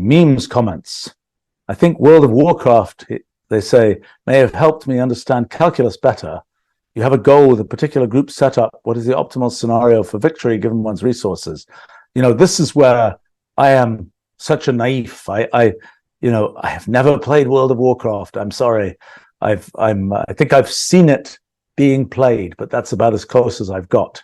Memes comments. I think World of Warcraft, they say, may have helped me understand calculus better. You have a goal with a particular group setup. What is the optimal scenario for victory given one's resources? This is where I am such a naif. I have never played World of Warcraft. I'm sorry. I think I've seen it being played, but that's about as close as I've got.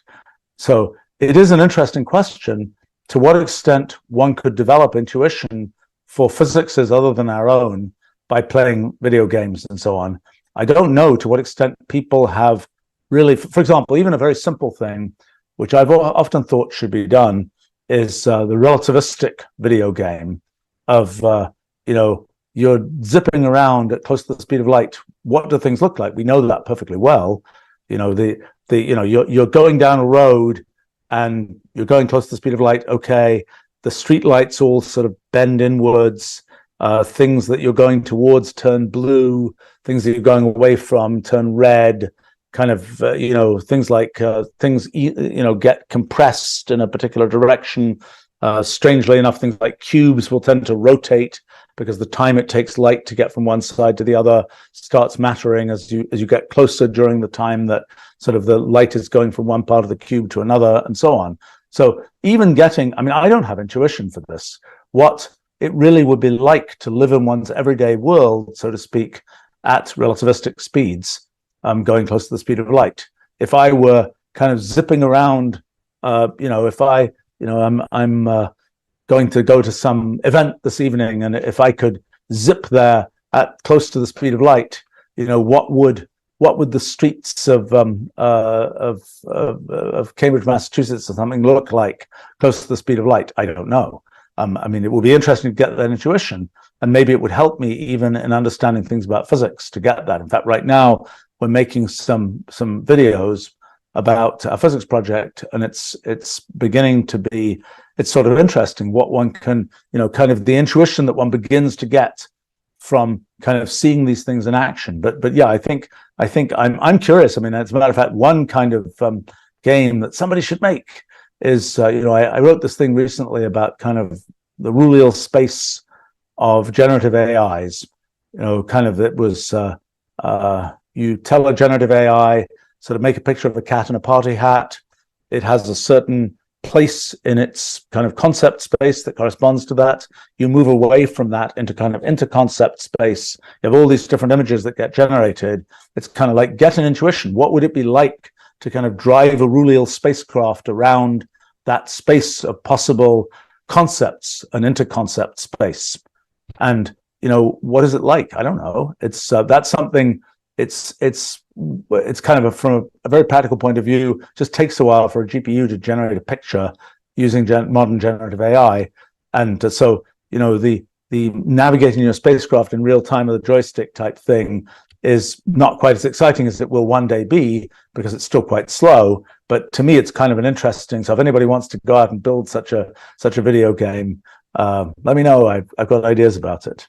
So it is an interesting question to what extent one could develop intuition for physics other than our own by playing video games and so on. I don't know to what extent people have really, for example, even a very simple thing, which I've often thought should be done, is the relativistic video game of, you're zipping around at close to the speed of light. What do things look like? We know that perfectly well. You're going down a road and you're going close to the speed of light. Okay, the street lights all sort of bend inwards. Things that you're going towards turn blue. Things that you're going away from turn red. Kind of, things like things, get compressed in a particular direction. Strangely enough, things like cubes will tend to rotate because the time it takes light to get from one side to the other starts mattering as you get closer during the time that sort of the light is going from one part of the cube to another, and so on. So even I don't have intuition for this. What it really would be like to live in one's everyday world, so to speak, at relativistic speeds, going close to the speed of light. If I were kind of zipping around, if I'm going to go to some event this evening, and if I could zip there at close to the speed of light, what would the streets of Cambridge, Massachusetts, or something look like close to the speed of light? I don't know. It would be interesting to get that intuition, and maybe it would help me even in understanding things about physics to get that. In fact, right now we're making some videos about a physics project, and it's beginning to be, it's sort of interesting what one can, kind of the intuition that one begins to get from kind of seeing these things in action. But yeah, I think I'm curious. As a matter of fact, one kind of game that somebody should make is, I wrote this thing recently about kind of the rulal space of generative AIs. It was you tell a generative AI sort of make a picture of a cat in a party hat. It has a certain place in its kind of concept space that corresponds to that. You move away from that into kind of interconcept space. You have all these different images that get generated. It's kind of like get an intuition. What would it be like to kind of drive a rulal spacecraft around that space of possible concepts, an interconcept space? And, what is it like? I don't know. It's that's something. It's kind of from a very practical point of view, just takes a while for a GPU to generate a picture using modern generative AI. And so, the navigating your spacecraft in real time with a joystick type thing is not quite as exciting as it will one day be, because it's still quite slow. But to me, it's kind of an interesting. So if anybody wants to go out and build such a video game, let me know. I've got ideas about it.